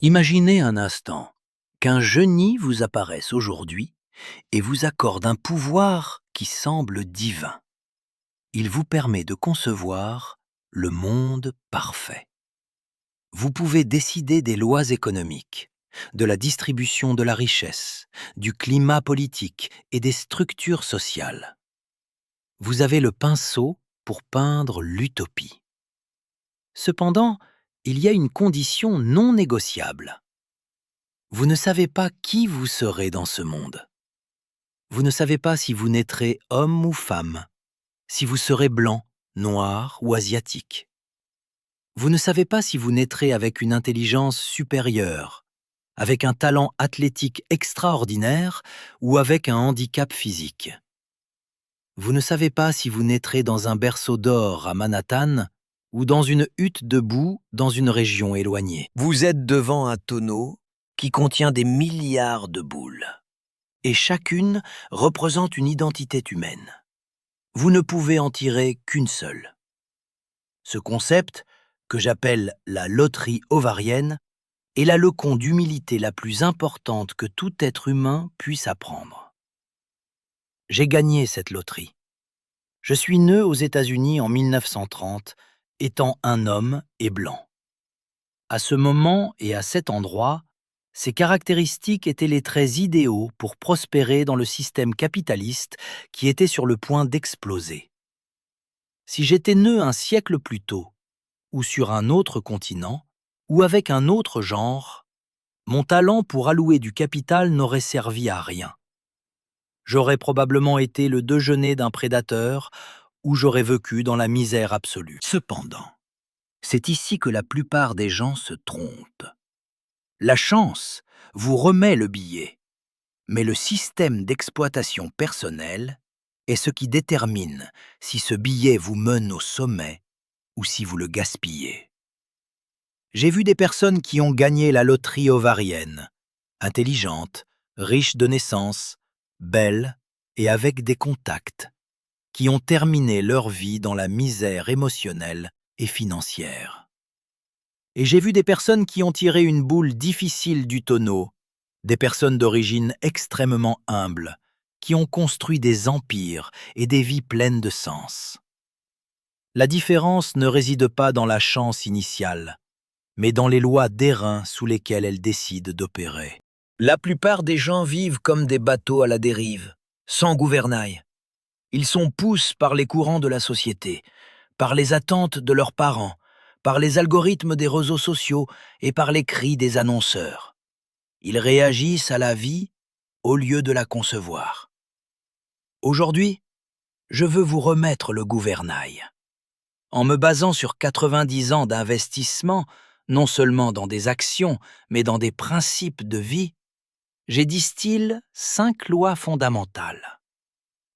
Imaginez un instant qu'un génie vous apparaisse aujourd'hui et vous accorde un pouvoir qui semble divin. Il vous permet de concevoir le monde parfait. Vous pouvez décider des lois économiques, de la distribution de la richesse, du climat politique et des structures sociales. Vous avez le pinceau pour peindre l'utopie. Cependant, il y a une condition non négociable. Vous ne savez pas qui vous serez dans ce monde. Vous ne savez pas si vous naîtrez homme ou femme, si vous serez blanc, noir ou asiatique. Vous ne savez pas si vous naîtrez avec une intelligence supérieure, avec un talent athlétique extraordinaire ou avec un handicap physique. Vous ne savez pas si vous naîtrez dans un berceau d'or à Manhattan ou dans une hutte de boue dans une région éloignée. Vous êtes devant un tonneau qui contient des milliards de boules, et chacune représente une identité humaine. Vous ne pouvez en tirer qu'une seule. Ce concept, que j'appelle la loterie ovarienne, est la leçon d'humilité la plus importante que tout être humain puisse apprendre. J'ai gagné cette loterie. Je suis né aux États-Unis en 1930, étant un homme et blanc. À ce moment et à cet endroit, ces caractéristiques étaient les traits idéaux pour prospérer dans le système capitaliste qui était sur le point d'exploser. Si j'étais né un siècle plus tôt, ou sur un autre continent, ou avec un autre genre, mon talent pour allouer du capital n'aurait servi à rien. J'aurais probablement été le déjeuner d'un prédateur, ou j'aurais vécu dans la misère absolue. Cependant, c'est ici que la plupart des gens se trompent. La chance vous remet le billet, mais le système d'exploitation personnelle est ce qui détermine si ce billet vous mène au sommet ou si vous le gaspillez. J'ai vu des personnes qui ont gagné la loterie ovarienne, intelligentes, riches de naissance, belles et avec des contacts, qui ont terminé leur vie dans la misère émotionnelle et financière. Et j'ai vu des personnes qui ont tiré une boule difficile du tonneau, des personnes d'origine extrêmement humble, qui ont construit des empires et des vies pleines de sens. La différence ne réside pas dans la chance initiale, mais dans les lois d'airain sous lesquelles elle décide d'opérer. La plupart des gens vivent comme des bateaux à la dérive, sans gouvernail. Ils sont poussés par les courants de la société, par les attentes de leurs parents, par les algorithmes des réseaux sociaux et par les cris des annonceurs. Ils réagissent à la vie au lieu de la concevoir. Aujourd'hui, je veux vous remettre le gouvernail. En me basant sur 90 ans d'investissement, non seulement dans des actions, mais dans des principes de vie, j'ai distillé 5 lois fondamentales.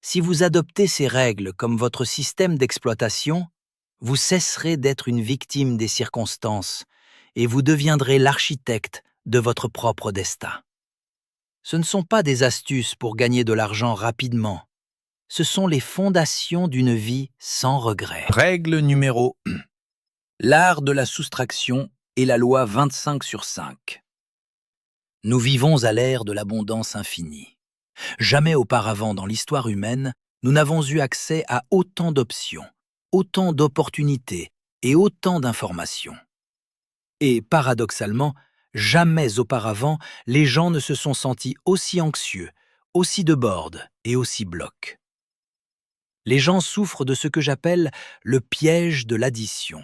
Si vous adoptez ces règles comme votre système d'exploitation, vous cesserez d'être une victime des circonstances et vous deviendrez l'architecte de votre propre destin. Ce ne sont pas des astuces pour gagner de l'argent rapidement. Ce sont les fondations d'une vie sans regret. Règle numéro 1. L'art de la soustraction et la loi 25/5. Nous vivons à l'ère de l'abondance infinie. Jamais auparavant dans l'histoire humaine, nous n'avons eu accès à autant d'options, autant d'opportunités et autant d'informations. Et paradoxalement, jamais auparavant, les gens ne se sont sentis aussi anxieux, aussi débordés et aussi bloqués. Les gens souffrent de ce que j'appelle le piège de l'addition.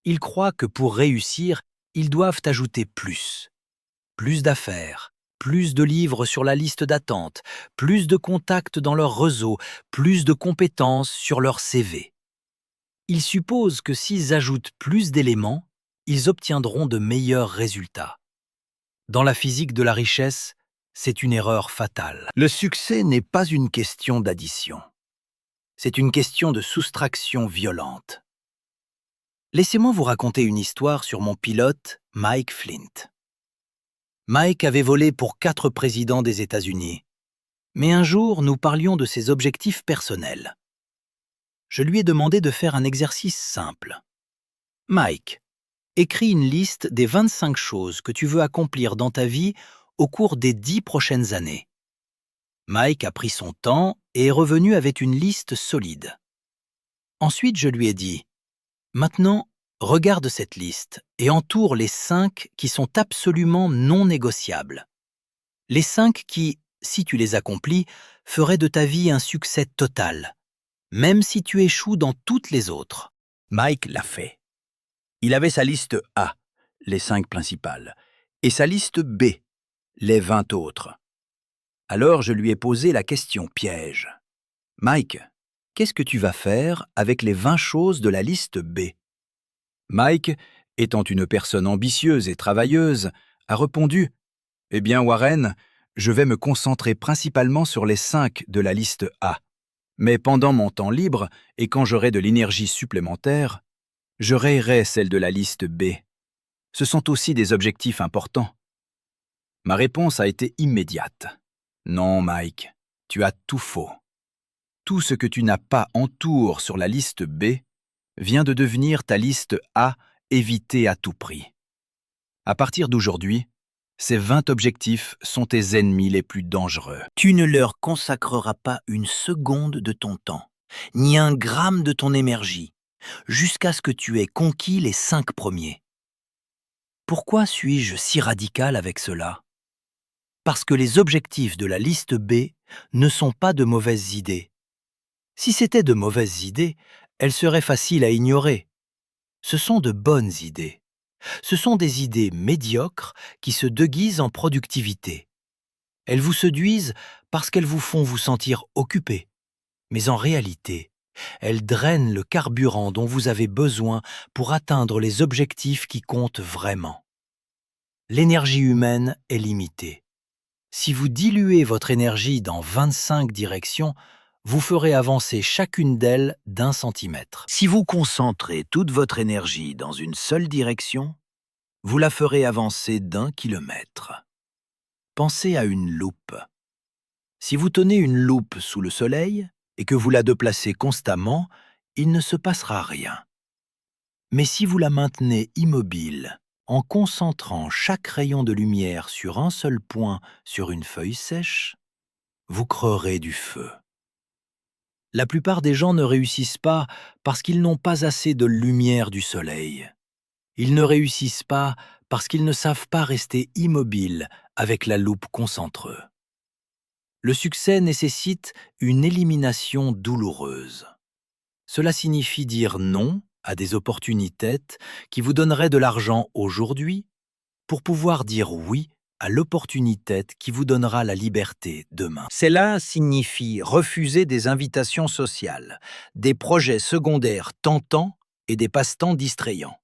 Ils croient que pour réussir, ils doivent ajouter plus d'affaires, plus de livres sur la liste d'attente, plus de contacts dans leur réseau, plus de compétences sur leur CV. Ils supposent que s'ils ajoutent plus d'éléments, ils obtiendront de meilleurs résultats. Dans la physique de la richesse, c'est une erreur fatale. Le succès n'est pas une question d'addition. C'est une question de soustraction violente. Laissez-moi vous raconter une histoire sur mon pilote, Mike Flint. Mike avait volé pour 4 présidents des États-Unis. Mais un jour, nous parlions de ses objectifs personnels. Je lui ai demandé de faire un exercice simple. « Mike, Écris une liste des 25 choses que tu veux accomplir dans ta vie au cours des 10 prochaines années. Mike a pris son temps et est revenu avec une liste solide. Ensuite, je lui ai dit « Maintenant, regarde cette liste et entoure les 5 qui sont absolument non négociables. Les 5 qui, si tu les accomplis, feraient de ta vie un succès total, même si tu échoues dans toutes les autres. » Mike l'a fait. Il avait sa liste A, les 5 principales, et sa liste B, les 20 autres. Alors je lui ai posé la question piège. « Mike, qu'est-ce que tu vas faire avec les 20 choses de la liste B ?» Mike, étant une personne ambitieuse et travailleuse, a répondu « Eh bien, Warren, je vais me concentrer principalement sur les 5 de la liste A. Mais pendant mon temps libre et quand j'aurai de l'énergie supplémentaire, je rayerai celle de la liste B. Ce sont aussi des objectifs importants. » Ma réponse a été immédiate. « Non, Mike, tu as tout faux. Tout ce que tu n'as pas en tour sur la liste B vient de devenir ta liste A évitée à tout prix. À partir d'aujourd'hui, ces 20 objectifs sont tes ennemis les plus dangereux. Tu ne leur consacreras pas une seconde de ton temps, ni un gramme de ton énergie, jusqu'à ce que tu aies conquis les 5 premiers. Pourquoi suis-je si radical avec cela? Parce que les objectifs de la liste B ne sont pas de mauvaises idées. Si c'était de mauvaises idées, elles seraient faciles à ignorer. Ce sont de bonnes idées. Ce sont des idées médiocres qui se déguisent en productivité. Elles vous séduisent parce qu'elles vous font vous sentir occupé. Mais en réalité, elles drainent le carburant dont vous avez besoin pour atteindre les objectifs qui comptent vraiment. L'énergie humaine est limitée. Si vous diluez votre énergie dans 25 directions, vous ferez avancer chacune d'elles d'1 centimètre. Si vous concentrez toute votre énergie dans une seule direction, vous la ferez avancer d'1 kilomètre. Pensez à une loupe. Si vous tenez une loupe sous le soleil et que vous la déplacez constamment, il ne se passera rien. Mais si vous la maintenez immobile, en concentrant chaque rayon de lumière sur un seul point sur une feuille sèche, vous créerez du feu. La plupart des gens ne réussissent pas parce qu'ils n'ont pas assez de lumière du soleil. Ils ne réussissent pas parce qu'ils ne savent pas rester immobiles avec la loupe concentrée. Le succès nécessite une élimination douloureuse. Cela signifie dire non à des opportunités qui vous donneraient de l'argent aujourd'hui pour pouvoir dire oui à l'opportunité qui vous donnera la liberté demain. Cela signifie refuser des invitations sociales, des projets secondaires tentants et des passe-temps distrayants.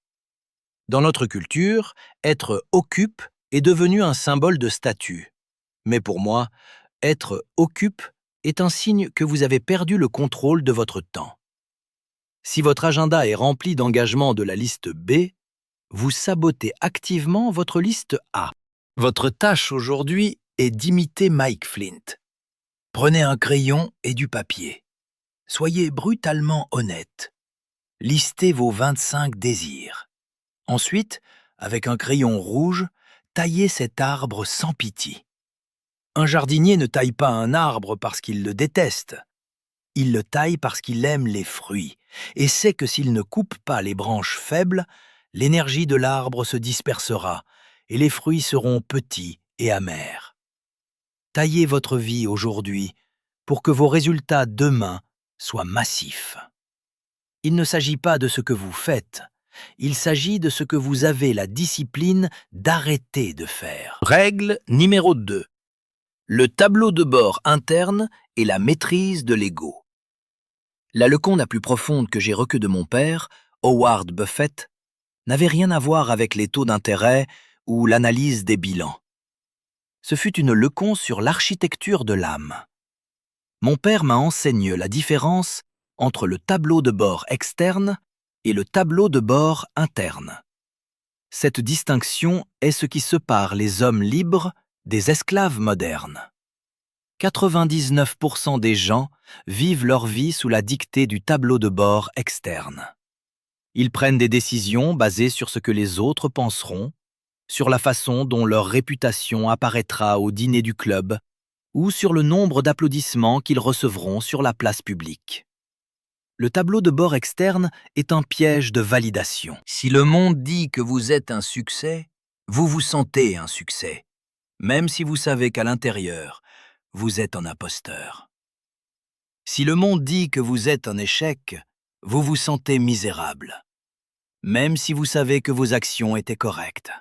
Dans notre culture, être occupe est devenu un symbole de statut. Mais pour moi, être occupe est un signe que vous avez perdu le contrôle de votre temps. Si votre agenda est rempli d'engagements de la liste B, vous sabotez activement votre liste A. Votre tâche aujourd'hui est d'imiter Mike Flint. Prenez un crayon et du papier. Soyez brutalement honnête. Listez vos 25 désirs. Ensuite, avec un crayon rouge, taillez cet arbre sans pitié. Un jardinier ne taille pas un arbre parce qu'il le déteste. Il le taille parce qu'il aime les fruits et sait que s'il ne coupe pas les branches faibles, l'énergie de l'arbre se dispersera et les fruits seront petits et amers. Taillez votre vie aujourd'hui pour que vos résultats demain soient massifs. Il ne s'agit pas de ce que vous faites, il s'agit de ce que vous avez la discipline d'arrêter de faire. Règle numéro 2. Le tableau de bord interne et la maîtrise de l'ego. La leçon la plus profonde que j'ai reçue de mon père, Howard Buffett, n'avait rien à voir avec les taux d'intérêt ou l'analyse des bilans. Ce fut une leçon sur l'architecture de l'âme. Mon père m'a enseigné la différence entre le tableau de bord externe et le tableau de bord interne. Cette distinction est ce qui sépare les hommes libres des esclaves modernes. 99% des gens vivent leur vie sous la dictée du tableau de bord externe. Ils prennent des décisions basées sur ce que les autres penseront, sur la façon dont leur réputation apparaîtra au dîner du club ou sur le nombre d'applaudissements qu'ils recevront sur la place publique. Le tableau de bord externe est un piège de validation. Si le monde dit que vous êtes un succès, vous vous sentez un succès, même si vous savez qu'à l'intérieur, vous êtes un imposteur. Si le monde dit que vous êtes un échec, vous vous sentez misérable, même si vous savez que vos actions étaient correctes.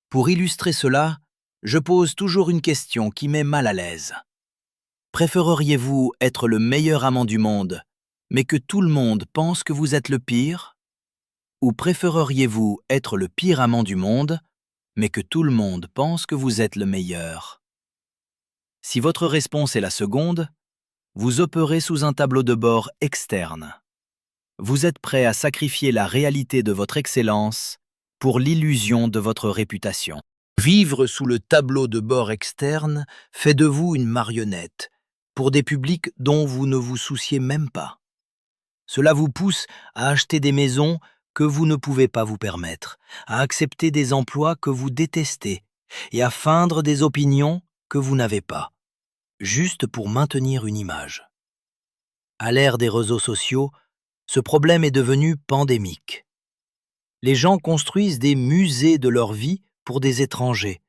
Pour illustrer cela, je pose toujours une question qui met mal à l'aise. Préféreriez-vous être le meilleur amant du monde, mais que tout le monde pense que vous êtes le pire? Ou préféreriez-vous être le pire amant du monde, mais que tout le monde pense que vous êtes le meilleur? Si votre réponse est la seconde, vous opérez sous un tableau de bord externe. Vous êtes prêt à sacrifier la réalité de votre excellence pour l'illusion de votre réputation. Vivre sous le tableau de bord externe fait de vous une marionnette pour des publics dont vous ne vous souciez même pas. Cela vous pousse à acheter des maisons que vous ne pouvez pas vous permettre, à accepter des emplois que vous détestez et à feindre des opinions que vous n'avez pas, juste pour maintenir une image. À l'ère des réseaux sociaux, ce problème est devenu pandémique. Les gens construisent des musées de leur vie pour des étrangers,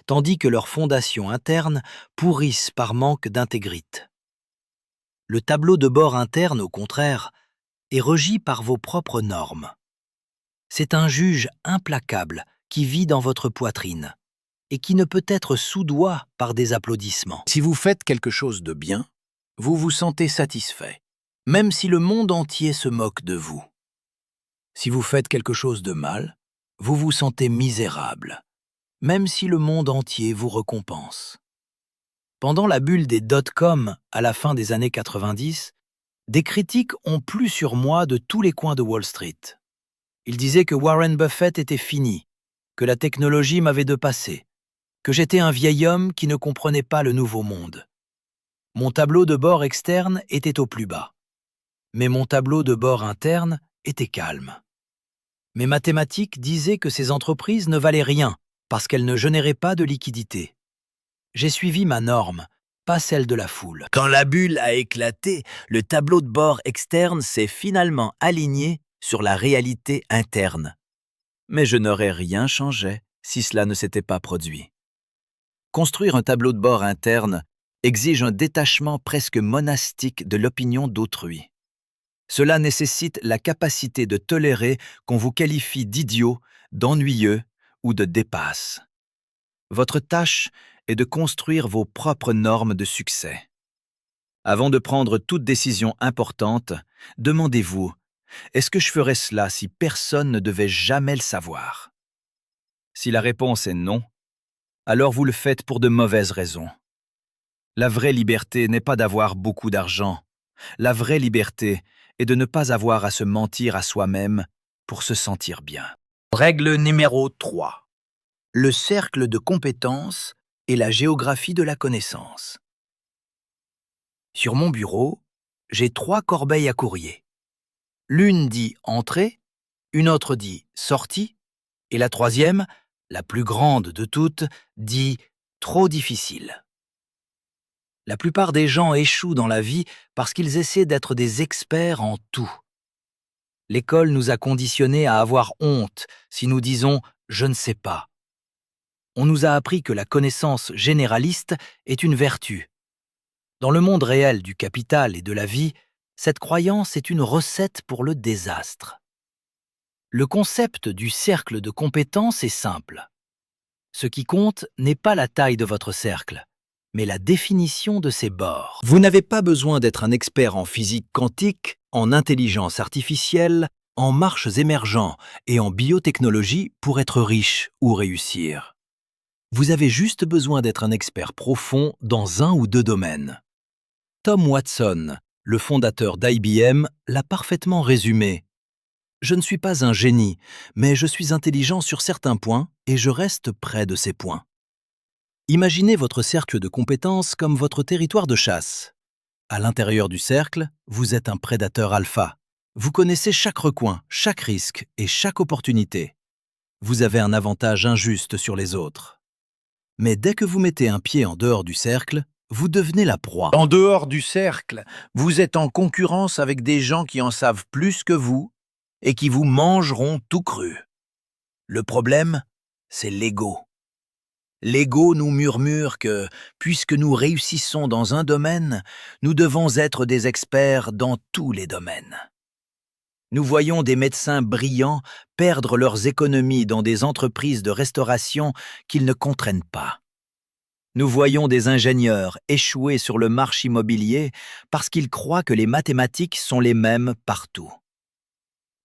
tandis que leurs fondations internes pourrissent par manque d'intégrité. Le tableau de bord interne, au contraire, est regi par vos propres normes. C'est un juge implacable qui vit dans votre poitrine et qui ne peut être soudoie par des applaudissements. Si vous faites quelque chose de bien, vous vous sentez satisfait, même si le monde entier se moque de vous. Si vous faites quelque chose de mal, vous vous sentez misérable, même si le monde entier vous récompense. Pendant la bulle des dot-com à la fin des années 90, des critiques ont plu sur moi de tous les coins de Wall Street. Ils disaient que Warren Buffett était fini, que la technologie m'avait dépassé, que j'étais un vieil homme qui ne comprenait pas le nouveau monde. Mon tableau de bord externe était au plus bas, mais mon tableau de bord interne était calme. Mes mathématiques disaient que ces entreprises ne valaient rien parce qu'elles ne généraient pas de liquidité. J'ai suivi ma norme, pas celle de la foule. Quand la bulle a éclaté, le tableau de bord externe s'est finalement aligné sur la réalité interne. Mais je n'aurais rien changé si cela ne s'était pas produit. Construire un tableau de bord interne exige un détachement presque monastique de l'opinion d'autrui. Cela nécessite la capacité de tolérer qu'on vous qualifie d'idiot, d'ennuyeux ou de dépasse. Votre tâche est de construire vos propres normes de succès. Avant de prendre toute décision importante, demandez-vous, est-ce que je ferais cela si personne ne devait jamais le savoir? Si la réponse est non, alors vous le faites pour de mauvaises raisons. La vraie liberté n'est pas d'avoir beaucoup d'argent. La vraie liberté est de ne pas avoir à se mentir à soi-même pour se sentir bien. Règle numéro 3. Le cercle de compétences et la géographie de la connaissance. Sur mon bureau, j'ai 3 corbeilles à courrier. L'une dit « entrée », une autre dit « sortie » et la troisième, la plus grande de toutes, dit « trop difficile ». La plupart des gens échouent dans la vie parce qu'ils essaient d'être des experts en tout. L'école nous a conditionnés à avoir honte si nous disons « je ne sais pas ». On nous a appris que la connaissance généraliste est une vertu. Dans le monde réel du capital et de la vie, cette croyance est une recette pour le désastre. Le concept du cercle de compétences est simple. Ce qui compte n'est pas la taille de votre cercle, mais la définition de ses bords. Vous n'avez pas besoin d'être un expert en physique quantique, en intelligence artificielle, en marches émergents et en biotechnologie pour être riche ou réussir. Vous avez juste besoin d'être un expert profond dans un ou deux domaines. Tom Watson, le fondateur d'IBM, l'a parfaitement résumé. Je ne suis pas un génie, mais je suis intelligent sur certains points et je reste près de ces points. Imaginez votre cercle de compétences comme votre territoire de chasse. À l'intérieur du cercle, vous êtes un prédateur alpha. Vous connaissez chaque recoin, chaque risque et chaque opportunité. Vous avez un avantage injuste sur les autres. Mais dès que vous mettez un pied en dehors du cercle, vous devenez la proie. En dehors du cercle, vous êtes en concurrence avec des gens qui en savent plus que vous et qui vous mangeront tout cru. Le problème, c'est l'ego. L'ego nous murmure que, puisque nous réussissons dans un domaine, nous devons être des experts dans tous les domaines. Nous voyons des médecins brillants perdre leurs économies dans des entreprises de restauration qu'ils ne contraignent pas. Nous voyons des ingénieurs échouer sur le marché immobilier parce qu'ils croient que les mathématiques sont les mêmes partout.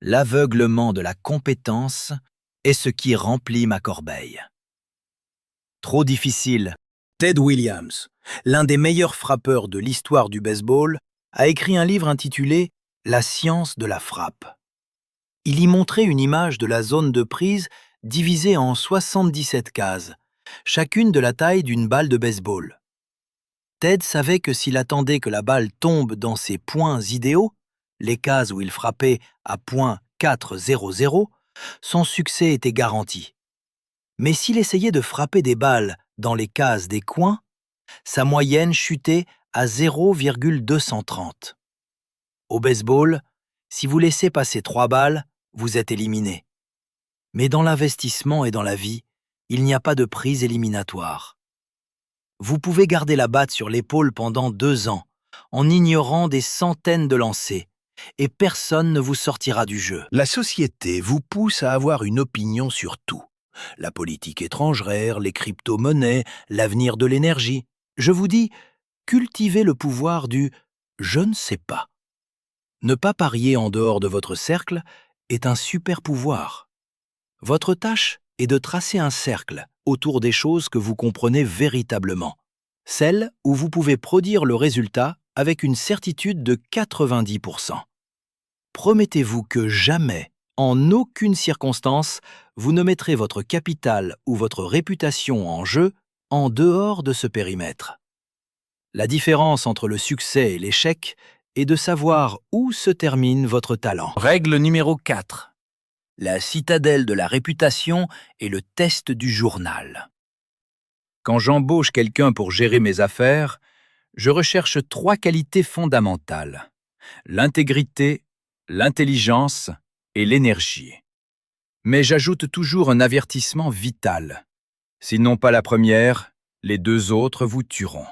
L'aveuglement de la compétence est ce qui remplit ma corbeille. Trop difficile. Ted Williams, l'un des meilleurs frappeurs de l'histoire du baseball, a écrit un livre intitulé « La science de la frappe ». Il y montrait une image de la zone de prise divisée en 77 cases, chacune de la taille d'une balle de baseball. Ted savait que s'il attendait que la balle tombe dans ses points idéaux, les cases où il frappait à point 4-0-0, son succès était garanti. Mais s'il essayait de frapper des balles dans les cases des coins, sa moyenne chutait à 0,230. Au baseball, si vous laissez passer 3 balles, vous êtes éliminé. Mais dans l'investissement et dans la vie, il n'y a pas de prise éliminatoire. Vous pouvez garder la batte sur l'épaule pendant 2 ans, en ignorant des centaines de lancers, et personne ne vous sortira du jeu. La société vous pousse à avoir une opinion sur tout. La politique étrangère, les crypto-monnaies, l'avenir de l'énergie. Je vous dis, cultivez le pouvoir du « je ne sais pas ». Ne pas parier en dehors de votre cercle est un super pouvoir. Votre tâche est de tracer un cercle autour des choses que vous comprenez véritablement, celles où vous pouvez produire le résultat avec une certitude de 90%. Promettez-vous que jamais, en aucune circonstance, vous ne mettrez votre capital ou votre réputation en jeu en dehors de ce périmètre. La différence entre le succès et l'échec est de savoir où se termine votre talent. Règle numéro 4. La citadelle de la réputation est le test du journal. Quand j'embauche quelqu'un pour gérer mes affaires, je recherche 3 qualités fondamentales: l'intégrité, l'intelligence et l'énergie. Mais j'ajoute toujours un avertissement vital. Sinon pas la première, les 2 autres vous tueront.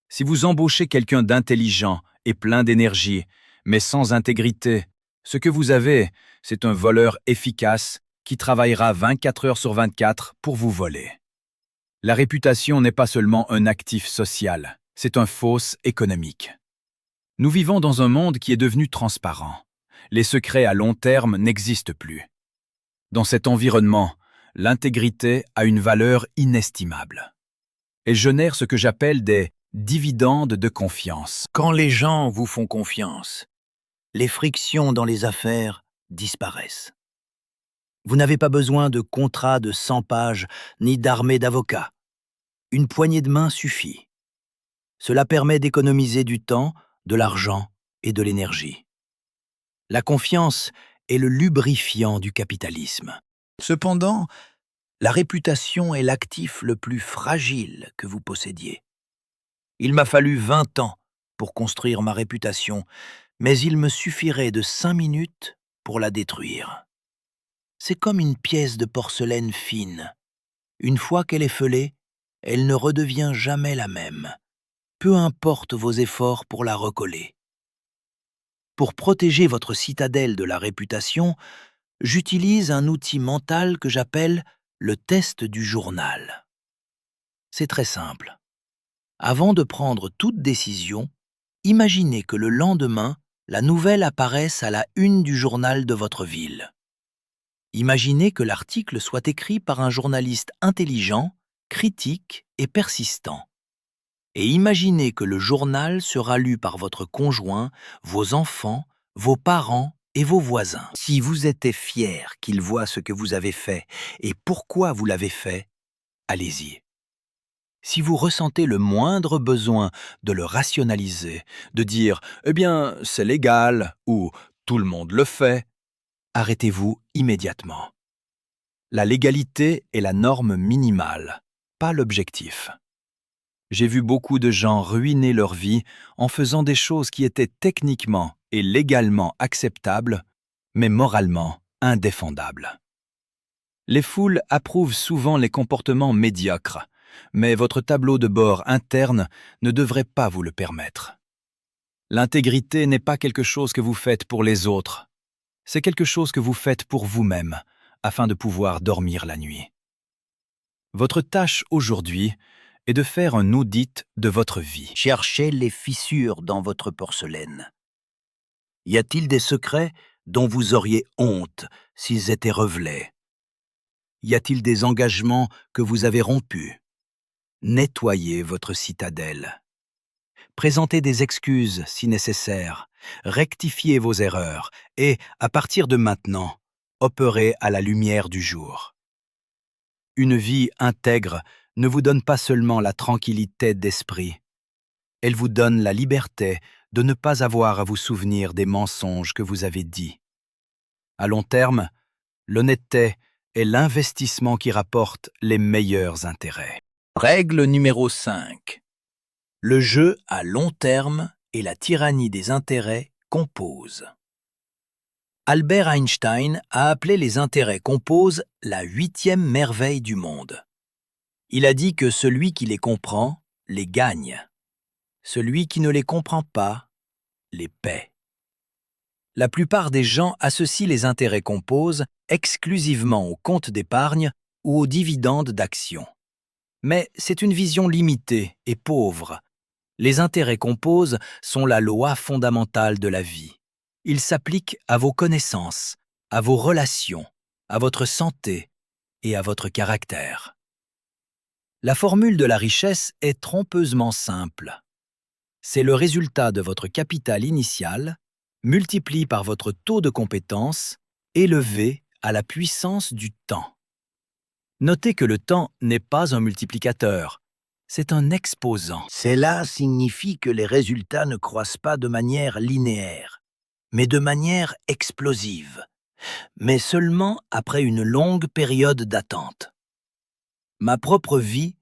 Si vous embauchez quelqu'un d'intelligent et plein d'énergie, mais sans intégrité, ce que vous avez, c'est un voleur efficace qui travaillera 24 heures sur 24 pour vous voler. La réputation n'est pas seulement un actif social, c'est un fausse économique. Nous vivons dans un monde qui est devenu transparent. Les secrets à long terme n'existent plus. Dans cet environnement, l'intégrité a une valeur inestimable. Elle génère ce que j'appelle des dividendes de confiance. Quand les gens vous font confiance, les frictions dans les affaires disparaissent. Vous n'avez pas besoin de contrats de 100 pages ni d'armée d'avocats. Une poignée de main suffit. Cela permet d'économiser du temps, de l'argent et de l'énergie. La confiance est le lubrifiant du capitalisme. Cependant, la réputation est l'actif le plus fragile que vous possédiez. Il m'a fallu 20 ans pour construire ma réputation, mais il me suffirait de 5 minutes pour la détruire. C'est comme une pièce de porcelaine fine. Une fois qu'elle est fêlée, elle ne redevient jamais la même, peu importe vos efforts pour la recoller. Pour protéger votre citadelle de la réputation, j'utilise un outil mental que j'appelle le test du journal. C'est très simple. Avant de prendre toute décision, imaginez que le lendemain, la nouvelle apparaisse à la une du journal de votre ville. Imaginez que l'article soit écrit par un journaliste intelligent, critique et persistant. Et imaginez que le journal sera lu par votre conjoint, vos enfants, vos parents et vos voisins. Si vous étiez fier qu'ils voient ce que vous avez fait et pourquoi vous l'avez fait, allez-y. Si vous ressentez le moindre besoin de le rationaliser, de dire « eh bien, c'est légal » ou « tout le monde le fait, arrêtez-vous immédiatement. La légalité est la norme minimale, pas l'objectif. J'ai vu beaucoup de gens ruiner leur vie en faisant des choses qui étaient techniquement et légalement acceptables, mais moralement indéfendables. Les foules approuvent souvent les comportements médiocres, mais votre tableau de bord interne ne devrait pas vous le permettre. L'intégrité n'est pas quelque chose que vous faites pour les autres, c'est quelque chose que vous faites pour vous-même, afin de pouvoir dormir la nuit. Votre tâche aujourd'hui est de faire un audit de votre vie. Cherchez les fissures dans votre porcelaine. Y a-t-il des secrets dont vous auriez honte s'ils étaient revelés? Y a-t-il des engagements que vous avez rompus? Nettoyez votre citadelle. Présentez des excuses si nécessaire, rectifiez vos erreurs et, à partir de maintenant, opérez à la lumière du jour. Une vie intègre ne vous donne pas seulement la tranquillité d'esprit, elle vous donne la liberté de ne pas avoir à vous souvenir des mensonges que vous avez dits. À long terme, l'honnêteté est l'investissement qui rapporte les meilleurs intérêts. Règle numéro 5. Le jeu à long terme et la tyrannie des intérêts composent. Albert Einstein a appelé les intérêts composés la 8e merveille du monde. Il a dit que celui qui les comprend les gagne. Celui qui ne les comprend pas les paie. La plupart des gens associent les intérêts composés exclusivement au compte d'épargne ou aux dividendes d'actions. Mais c'est une vision limitée et pauvre. Les intérêts composés sont la loi fondamentale de la vie. Ils s'appliquent à vos connaissances, à vos relations, à votre santé et à votre caractère. La formule de la richesse est trompeusement simple. C'est le résultat de votre capital initial multiplié par votre taux de compétence élevé à la puissance du temps. Notez que le temps n'est pas un multiplicateur, c'est un exposant. Cela signifie que les résultats ne croissent pas de manière linéaire, mais de manière explosive, mais seulement après une longue période d'attente. Ma propre vie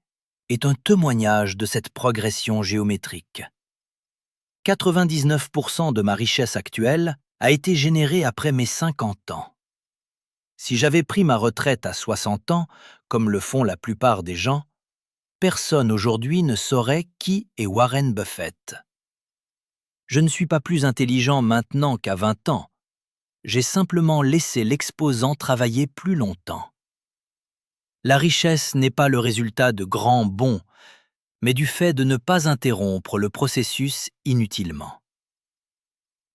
est un témoignage de cette progression géométrique. 99% de ma richesse actuelle a été générée après mes 50 ans. Si j'avais pris ma retraite à 60 ans, comme le font la plupart des gens, personne aujourd'hui ne saurait qui est Warren Buffett. Je ne suis pas plus intelligent maintenant qu'à 20 ans. J'ai simplement laissé l'exposant travailler plus longtemps. La richesse n'est pas le résultat de grands bonds, mais du fait de ne pas interrompre le processus inutilement.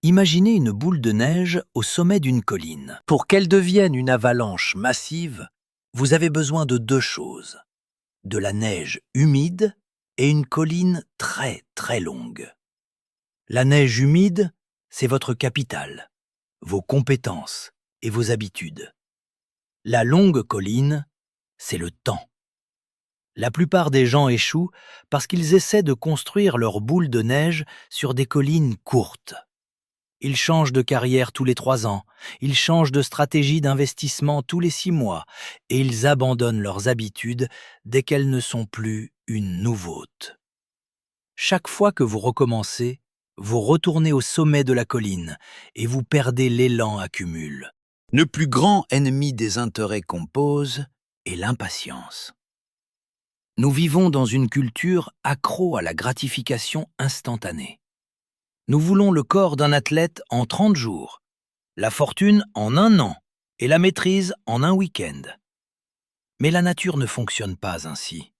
Imaginez une boule de neige au sommet d'une colline. Pour qu'elle devienne une avalanche massive, vous avez besoin de 2 choses. De la neige humide et une colline très très longue. La neige humide, c'est votre capital, vos compétences et vos habitudes. La longue colline, c'est le temps. La plupart des gens échouent parce qu'ils essaient de construire leur boule de neige sur des collines courtes. Ils changent de carrière tous les 3 ans, ils changent de stratégie d'investissement tous les 6 mois et ils abandonnent leurs habitudes dès qu'elles ne sont plus une nouveauté. Chaque fois que vous recommencez, vous retournez au sommet de la colline et vous perdez l'élan à cumul. Le plus grand ennemi des intérêts composés est l'impatience. Nous vivons dans une culture accro à la gratification instantanée. Nous voulons le corps d'un athlète en 30 jours, la fortune en 1 an et la maîtrise en 1 week-end. Mais la nature ne fonctionne pas ainsi.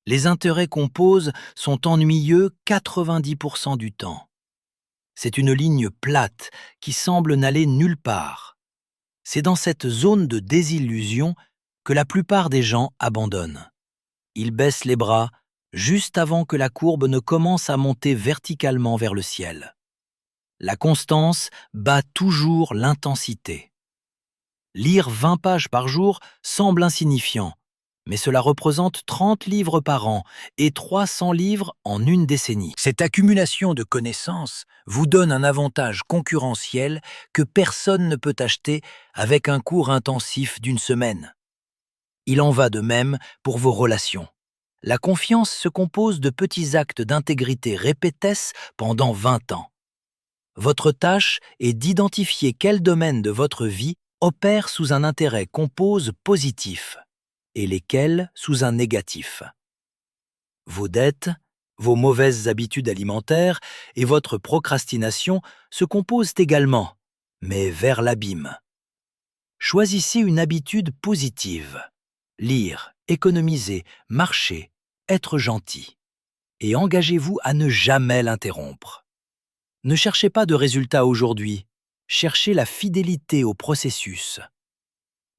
Les intérêts composés sont ennuyeux 90% du temps. C'est une ligne plate qui semble n'aller nulle part. C'est dans cette zone de désillusion que la plupart des gens abandonnent. Ils baissent les bras juste avant que la courbe ne commence à monter verticalement vers le ciel. La constance bat toujours l'intensité. Lire 20 pages par jour semble insignifiant, mais cela représente 30 livres par an et 300 livres en une décennie. Cette accumulation de connaissances vous donne un avantage concurrentiel que personne ne peut acheter avec un cours intensif d'une semaine. Il en va de même pour vos relations. La confiance se compose de petits actes d'intégrité répétés pendant 20 ans. Votre tâche est d'identifier quel domaine de votre vie opère sous un intérêt compose positif et lesquels sous un négatif. Vos dettes, vos mauvaises habitudes alimentaires et votre procrastination se composent également, mais vers l'abîme. Choisissez une habitude positive. Lire, économiser, marcher, être gentil. Et engagez-vous à ne jamais l'interrompre. Ne cherchez pas de résultats aujourd'hui, cherchez la fidélité au processus.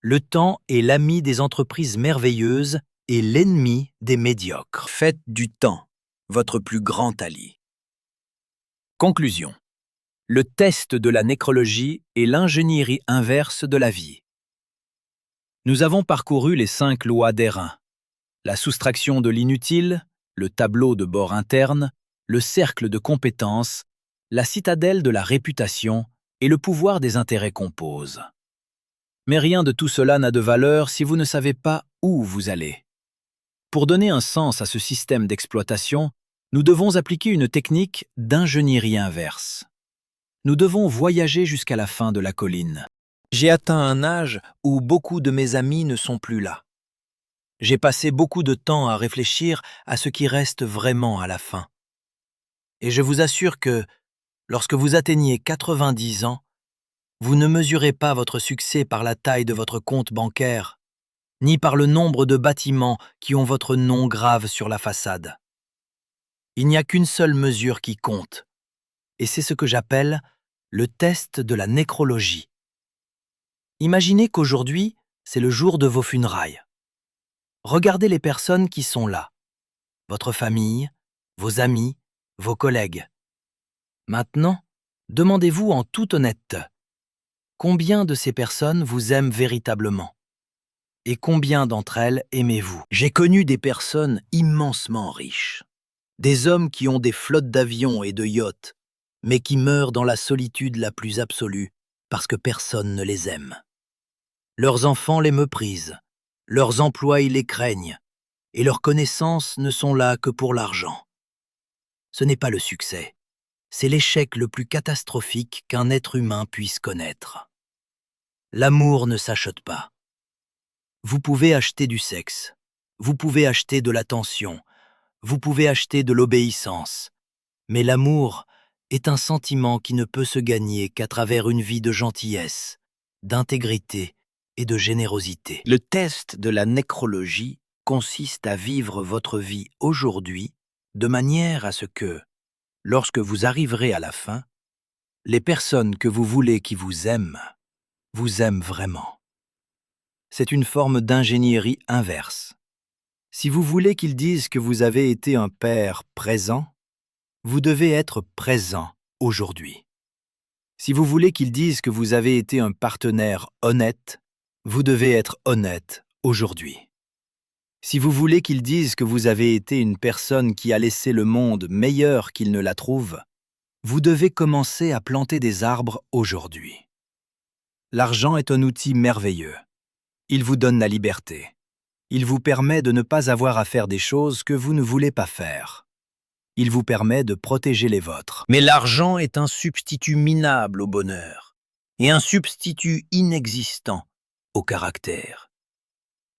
Le temps est l'ami des entreprises merveilleuses et l'ennemi des médiocres. Faites du temps votre plus grand allié. Conclusion. Le test de la nécrologie est l'ingénierie inverse de la vie. Nous avons parcouru les 5 lois d'Airain. La soustraction de l'inutile, le tableau de bord interne, le cercle de compétences, la citadelle de la réputation et le pouvoir des intérêts composes. Mais rien de tout cela n'a de valeur si vous ne savez pas où vous allez. Pour donner un sens à ce système d'exploitation, nous devons appliquer une technique d'ingénierie inverse. Nous devons voyager jusqu'à la fin de la colline. J'ai atteint un âge où beaucoup de mes amis ne sont plus là. J'ai passé beaucoup de temps à réfléchir à ce qui reste vraiment à la fin. Et je vous assure que, lorsque vous atteignez 90 ans, vous ne mesurez pas votre succès par la taille de votre compte bancaire, ni par le nombre de bâtiments qui ont votre nom grave sur la façade. Il n'y a qu'une seule mesure qui compte, et c'est ce que j'appelle le test de la nécrologie. Imaginez qu'aujourd'hui, c'est le jour de vos funérailles. Regardez les personnes qui sont là, votre famille, vos amis, vos collègues. Maintenant, demandez-vous en toute honnêteté, combien de ces personnes vous aiment véritablement? Et combien d'entre elles aimez-vous? J'ai connu des personnes immensement riches, des hommes qui ont des flottes d'avions et de yachts, mais qui meurent dans la solitude la plus absolue parce que personne ne les aime. Leurs enfants les méprisent, leurs emplois ils les craignent, et leurs connaissances ne sont là que pour l'argent. Ce n'est pas le succès, c'est l'échec le plus catastrophique qu'un être humain puisse connaître. L'amour ne s'achète pas. Vous pouvez acheter du sexe, vous pouvez acheter de l'attention, vous pouvez acheter de l'obéissance, mais l'amour est un sentiment qui ne peut se gagner qu'à travers une vie de gentillesse, d'intégrité et de générosité. Le test de la nécrologie consiste à vivre votre vie aujourd'hui de manière à ce que, lorsque vous arriverez à la fin, les personnes que vous voulez qui vous aiment vraiment. C'est une forme d'ingénierie inverse. Si vous voulez qu'ils disent que vous avez été un père présent, vous devez être présent aujourd'hui. Si vous voulez qu'ils disent que vous avez été un partenaire honnête, vous devez être honnête aujourd'hui. Si vous voulez qu'ils disent que vous avez été une personne qui a laissé le monde meilleur qu'il ne la trouve, vous devez commencer à planter des arbres aujourd'hui. L'argent est un outil merveilleux. Il vous donne la liberté. Il vous permet de ne pas avoir à faire des choses que vous ne voulez pas faire. Il vous permet de protéger les vôtres. Mais l'argent est un substitut minable au bonheur et un substitut inexistant au caractère.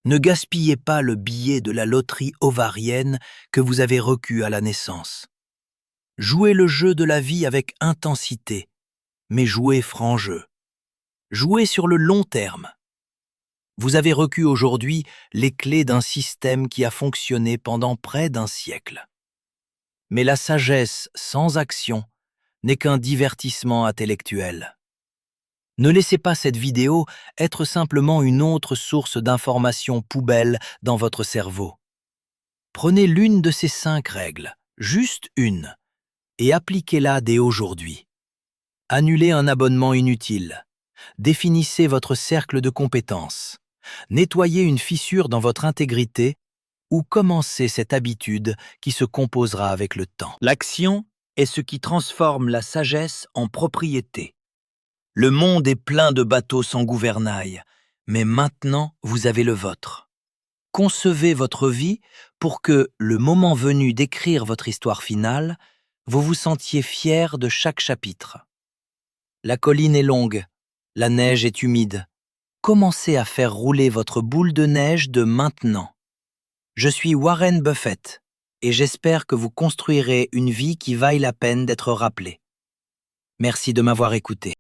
Ne gaspillez pas le billet de la loterie ovarienne que vous avez reçu à la naissance. Jouez le jeu de la vie avec intensité, mais jouez franc jeu. Jouez sur le long terme. Vous avez reçu aujourd'hui les clés d'un système qui a fonctionné pendant près d'un siècle. Mais la sagesse sans action n'est qu'un divertissement intellectuel. Ne laissez pas cette vidéo être simplement une autre source d'informations poubelle dans votre cerveau. Prenez l'une de ces 5 règles, juste une, et appliquez-la dès aujourd'hui. Annulez un abonnement inutile. Définissez votre cercle de compétences. nettoyer une fissure dans votre intégrité ou commencer cette habitude qui se composera avec le temps. L'action est ce qui transforme la sagesse en propriété. Le monde est plein de bateaux sans gouvernail, mais maintenant vous avez le vôtre. Concevez votre vie pour que, le moment venu d'écrire votre histoire finale, vous vous sentiez fier de chaque chapitre. La colline est longue, la neige est humide. Commencez à faire rouler votre boule de neige de maintenant. Je suis Warren Buffett et j'espère que vous construirez une vie qui vaille la peine d'être rappelée. Merci de m'avoir écouté.